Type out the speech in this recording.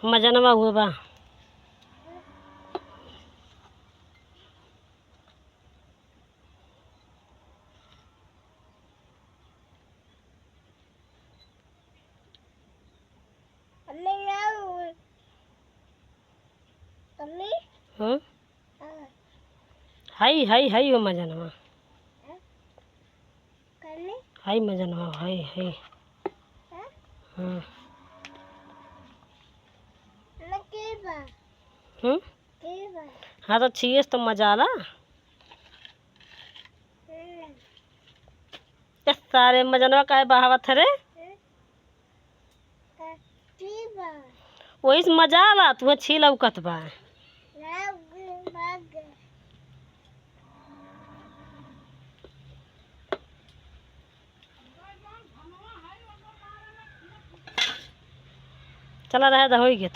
मजनवा हुआ बा। हम्म, high high high हो मजनवा, हाई मजनवा, हाई हाई। हम्म हम्म, हाँ तो छिएस तो मजा आला। सारे मजनवा काहे बहावत रे? वही से मजा आला, तू छी लौकत बा। चला रहे तो हो गया।